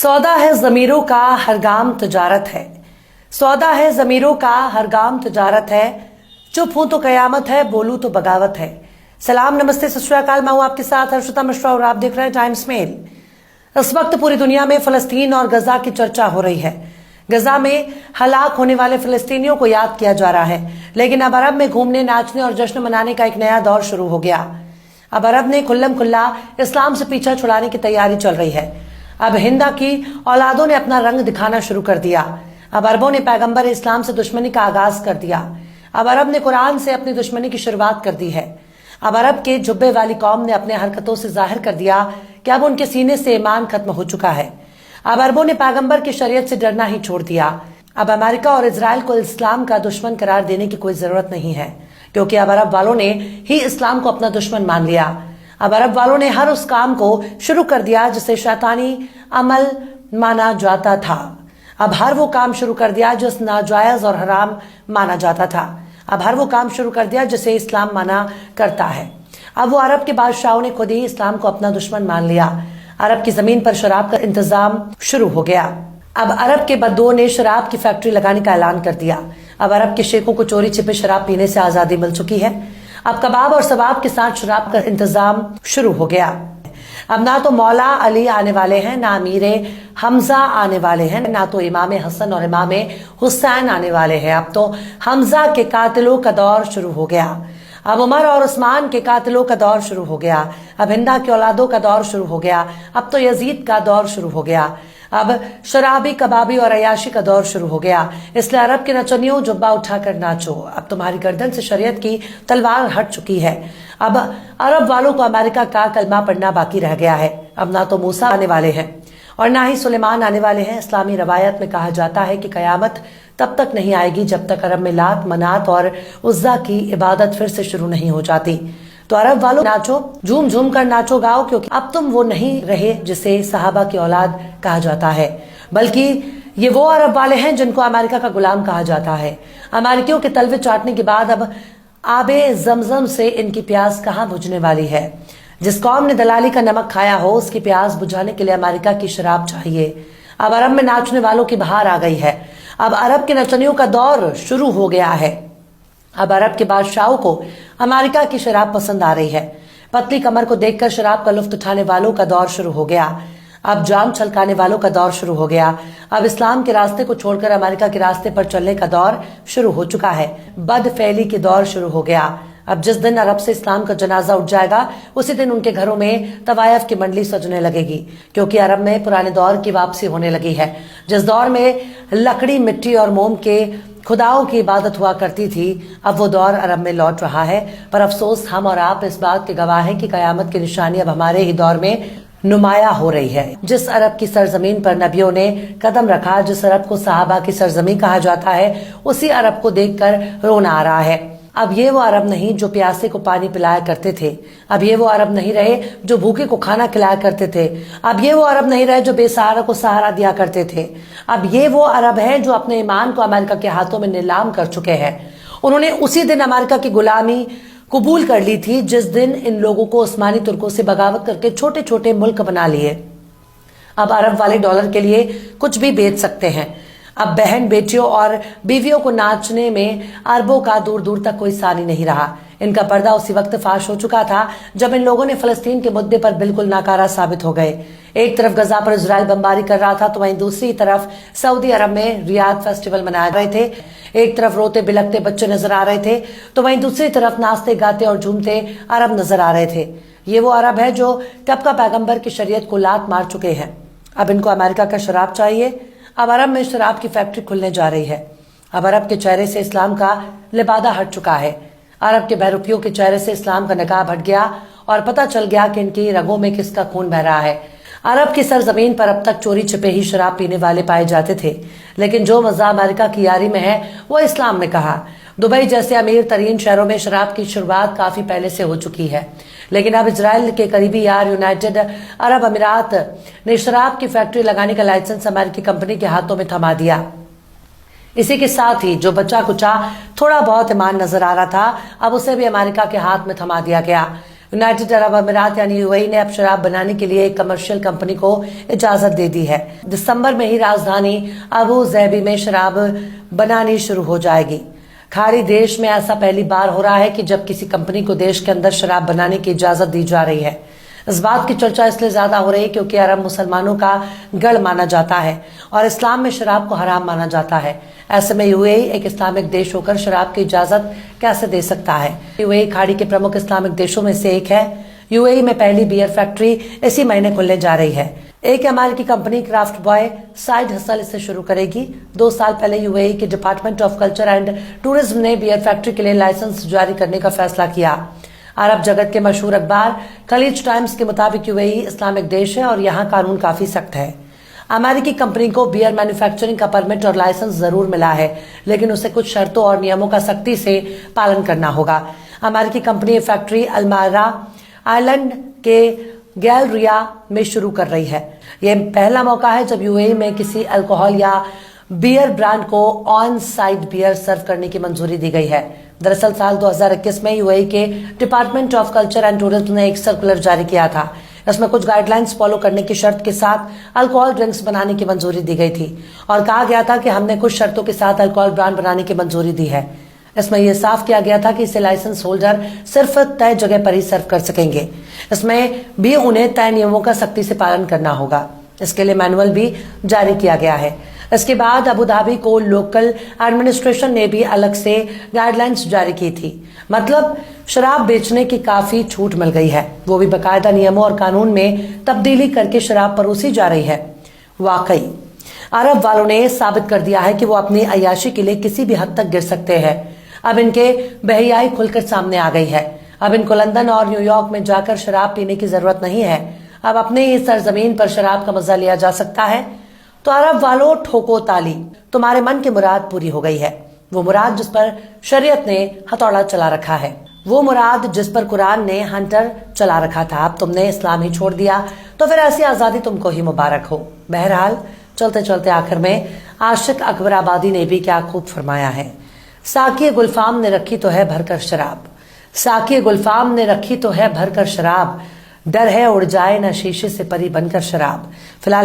सौदा है ज़मीरों का हर गाम तिजारत है। सौदा है ज़मीरों का हर गाम तिजारत है। चुप हूं तो कयामत है, बोलूं तो बगावत है। सलाम, नमस्ते, सत श्री अकाल। मैं हूं आपके साथ हर्षिता मिश्रा और आप देख रहे हैं टाइम्स मेल। इस वक्त पूरी दुनिया में फलस्तीन और गजा की चर्चा हो रही है। गजा में हलाक होने वाले फिलिस्तीनियों को याद किया जा रहा है, लेकिन अब अरब में घूमने, नाचने और जश्न मनाने का एक नया दौर शुरू हो गया। अब अरब ने खुल्लम खुल्ला इस्लाम से पीछा छुड़ाने की तैयारी चल रही है। अब हिंदा की औलादों ने अपना रंग दिखाना शुरू कर दिया। अब अरबों ने पैगंबर इस्लाम से दुश्मनी का आगाज कर दिया। अब अरब ने कुरान से अपनी दुश्मनी की शुरुआत कर दी है। अब अरब के जुब्बे वाली कौम ने अपने हरकतों से जाहिर कर दिया कि अब उनके सीने से ईमान खत्म हो चुका है। अब अरबों ने पैगंबर की शरीयत से डरना ही छोड़ दिया। अब अमेरिका और इजराइल को इस्लाम का दुश्मन करार देने की कोई जरूरत नहीं है, क्योंकि अब अरब वालों ने ही इस्लाम को अपना दुश्मन मान लिया। अब अरब वालों ने हर उस काम को शुरू कर दिया जिसे शैतानी अमल माना जाता था। अब हर वो काम शुरू कर दिया जो नाजायज और हराम माना जाता था। अब हर वो काम शुरू कर दिया जिसे इस्लाम माना करता है। अब वो अरब के बादशाहों ने खुद ही इस्लाम को अपना दुश्मन मान लिया। अरब की जमीन पर शराब का इंतजाम शुरू हो गया। अब अरब के बद्दुओं ने शराब की फैक्ट्री लगाने का ऐलान कर दिया। अब अरब के शेखों को चोरी छिपे शराब पीने से आजादी मिल चुकी है। अब कबाब और सबाब के साथ शराब का इंतजाम शुरू हो गया। अब ना तो मौला अली आने वाले हैं, ना अमीरे हमजा आने वाले हैं, ना तो इमाम हसन और इमाम हुसैन आने वाले हैं। अब तो हमजा के कातिलों का दौर शुरू हो गया। अब उमर और उस्मान के कातिलों का दौर शुरू हो गया। अब हिंदा की औलादों का दौर शुरू हो गया। अब तो यजीद का दौर शुरू हो गया। अब शराबी, कबाबी और अयाशी का दौर शुरू हो गया। इसलिए अरब के नचनियों, जुब्बा उठाकर नाचो, अब तुम्हारी गर्दन से शरीयत की तलवार हट चुकी है। अब अरब वालों को अमेरिका का कलमा पढ़ना बाकी रह गया है। अब ना तो मूसा आने वाले हैं और ना ही सुलेमान आने वाले हैं। इस्लामी रवायत में कहा जाता है कि कयामत तब तक नहीं आएगी जब तक अरब में लात, मनात और उज्जा की इबादत फिर से शुरू नहीं हो जाती। तो अरब वालों, नाचो, झूम झूम कर नाचो गाओ, क्योंकि अब तुम वो नहीं रहे जिसे सहाबा की औलाद कहा जाता है, बल्कि ये वो अरब वाले हैं जिनको अमेरिका का गुलाम कहा जाता है। अमेरिकियों के तलवे चाटने के बाद अब आबे जमजम से इनकी प्यास कहाँ बुझने वाली है। जिस कौम ने दलाली का नमक खाया हो, उसकी प्यास बुझाने के लिए अमेरिका की शराब चाहिए। अब अरब में नाचने वालों की बहार आ गई है। अब अरब के नचनियों का दौर शुरू हो गया है। अब अरब के बादशाहों को अमेरिका की शराब पसंद आ रही है। पतली कमर को देखकर शराब का लुत्फ उठाने वालों का दौर शुरू हो गया। अब जाम छलकाने वालों का दौर शुरू हो गया। अब इस्लाम के रास्ते को छोड़कर अमेरिका के रास्ते पर चलने का दौर शुरू हो चुका है। बदफैली के दौर शुरू हो गया। अब जिस दिन अरब से इस्लाम का जनाजा उठ जाएगा, उसी दिन उनके घरों में तवायफ की मंडली सजने लगेगी, क्योंकि अरब में पुराने दौर की वापसी होने लगी है। जिस दौर में लकड़ी, मिट्टी और मोम के खुदाओं की इबादत हुआ करती थी, अब वो दौर अरब में लौट रहा है। पर अफसोस, हम और आप इस बात के गवाह हैं कि कयामत की निशानी अब हमारे ही दौर में नुमाया हो रही है। जिस अरब की सरजमीन पर नबियों ने कदम रखा, जिस अरब को सहाबा की सरजमीन कहा जाता है, उसी अरब को देखकर रोना आ रहा है। अब ये वो अरब नहीं जो प्यासे को पानी पिलाया करते थे। अब ये वो अरब नहीं रहे जो भूखे को खाना खिलाया करते थे। अब ये वो अरब नहीं रहे जो बेसहारा को सहारा दिया करते थे। अब ये वो अरब हैं जो अपने ईमान को अमेरिका के हाथों में नीलाम कर चुके हैं। उन्होंने उसी दिन अमेरिका की गुलामी कबूल कर ली थी जिस दिन इन लोगों को उस्मानी तुर्कों से बगावत करके छोटे छोटे मुल्क बना लिए। अब अरब वाले डॉलर के लिए कुछ भी बेच सकते हैं। अब बहन, बेटियों और बीवियों को नाचने में अरबों का दूर दूर तक कोई सानी नहीं रहा। इनका पर्दा उसी वक्त फाश हो चुका था जब इन लोगों ने फलस्तीन के मुद्दे पर बिल्कुल नाकारा साबित हो गए। एक तरफ गजा पर इजराइल बमबारी कर रहा था, तो वहीं दूसरी तरफ सऊदी अरब में रियाद फेस्टिवल मनाए रहे थे। एक तरफ रोते बिलखते बच्चे नजर आ रहे थे, तो वहीं दूसरी तरफ नाचते गाते और झूमते अरब नजर आ रहे थे। ये वो अरब है जो कब का पैगंबर की शरीयत को लात मार चुके हैं। अब इनको अमेरिका का शराब चाहिए। अब अरब में शराब की फैक्ट्री खुलने जा रही है। अब अरब के चेहरे से इस्लाम का लिबादा हट चुका है। अरब के बहरूपियों के चेहरे से इस्लाम का नकाब हट गया और पता चल गया कि इनकी रगों में किसका खून बह रहा है। अरब की सरजमीन पर अब तक चोरी छिपे ही शराब पीने वाले पाए जाते थे, लेकिन जो मजा अमेरिका की यारी में है वो इस्लाम में कहा। दुबई जैसे अमीर तरीन शहरों में शराब की शुरुआत काफी पहले से हो चुकी है, लेकिन अब इजराइल के करीबी यार यूनाइटेड अरब अमीरात ने शराब की फैक्ट्री लगाने का लाइसेंस अमेरिकी कंपनी के हाथों में थमा दिया। इसी के साथ ही जो बचा कुचा थोड़ा बहुत ईमान नजर आ रहा था, अब उसे भी अमेरिका के हाथ में थमा दिया गया। यूनाइटेड अरब अमीरात यानी यूएई ने अब शराब बनाने के लिए एक कमर्शियल कंपनी को इजाजत दे दी है। दिसंबर में ही राजधानी अबू ज़ैबी में शराब बनानी शुरू हो जाएगी। खाड़ी देश में ऐसा पहली बार हो रहा है कि जब किसी कंपनी को देश के अंदर शराब बनाने की इजाजत दी जा रही है। इस बात की चर्चा इसलिए ज्यादा हो रही है क्योंकि अरब मुसलमानों का गढ़ माना जाता है और इस्लाम में शराब को हराम माना जाता है। ऐसे में यूएई एक इस्लामिक देश होकर शराब की इजाजत कैसे दे सकता है? यूएई खाड़ी के प्रमुख इस्लामिक देशों में से एक है। यूएई में पहली बियर फैक्ट्री इसी महीने खुलने जा रही है। एक अमेरिकी company craft boy side hustle इसे शुरू करेगी। 2 साल पहले यूएई के department of culture and tourism ने बियर फैक्ट्री के लिए लाइसेंस जारी करने का फैसला किया। अरब जगत के मशहूर अखबार खलीज टाइम्स के मुताबिक यूएई इस्लामिक देश है और यहाँ कानून काफी सख्त है। अमेरिकी कंपनी को बियर मैन्युफैक्चरिंग का परमिट और लाइसेंस जरूर मिला है, लेकिन उसे कुछ शर्तों और नियमों का सख्ती से पालन करना होगा। अमेरिकी कंपनी फैक्ट्री अल्मारा आइलैंड के गैलरिया में शुरू कर रही है। यह पहला मौका है जब यूएई में किसी अल्कोहल या बियर ब्रांड को ऑन साइट बियर सर्व करने की मंजूरी दी गई है। दरअसल साल 2021 में यूएई के department of culture and tourism ने एक सर्कुलर जारी किया था। इसमें कुछ गाइडलाइंस फॉलो करने की शर्त के साथ अल्कोहल ड्रिंक्स बनाने की मंजूरी दी गई थी और कहा गया था कि हमने कुछ शर्तों के साथ अल्कोहल ब्रांड बनाने की मंजूरी दी है। इसमें यह साफ किया गया था कि इसे लाइसेंस होल्डर सिर्फ तय जगह पर ही सर्व कर सकेंगे। इसमें भी उन्हें तय नियमों का सख्ती से पालन करना होगा। इसके लिए मैनुअल भी जारी किया गया है। इसके बाद अबू धाबी को लोकल एडमिनिस्ट्रेशन ने भी अलग से गाइडलाइंस जारी की थी। मतलब शराब बेचने की काफी छूट मिल गई है, वो भी बाकायदा नियमों और कानून में तब्दीली करके शराब परोसी जा रही है। वाकई अरब वालों ने साबित कर दिया है कि वो अपनी अय्याशी के लिए किसी भी हद तक गिर सकते हैं। अब इनके बेहयाई खुलकर सामने आ गई है। अब इनको लंदन और न्यूयॉर्क में जाकर शराब पीने की जरूरत नहीं है। अब अपने ही सरजमीन पर शराब का मजा लिया जा सकता है। तो अरब वालों, ठोको ताली, तुम्हारे मन की मुराद पूरी हो गई है। वो मुराद जिस पर शरीयत ने हथौड़ा चला रखा है, वो मुराद जिस पर कुरान ने हंटर चला रखा था, अब तुमने इस्लाम ही छोड़ दिया। तो फिर ऐसी आजादी तुमको ही मुबारक हो। बहरहाल चलते चलते आखिर में आशिक अकबर आबादी ने भी क्या खूब फरमाया है। साकी गुलफाम ने रखी तो है भरकर शराब, साकी गुलफाम ने रखी तो है भरकर शराब, डर है उड़ जाए ना शीशे से परी बनकर शराब। फिलहाल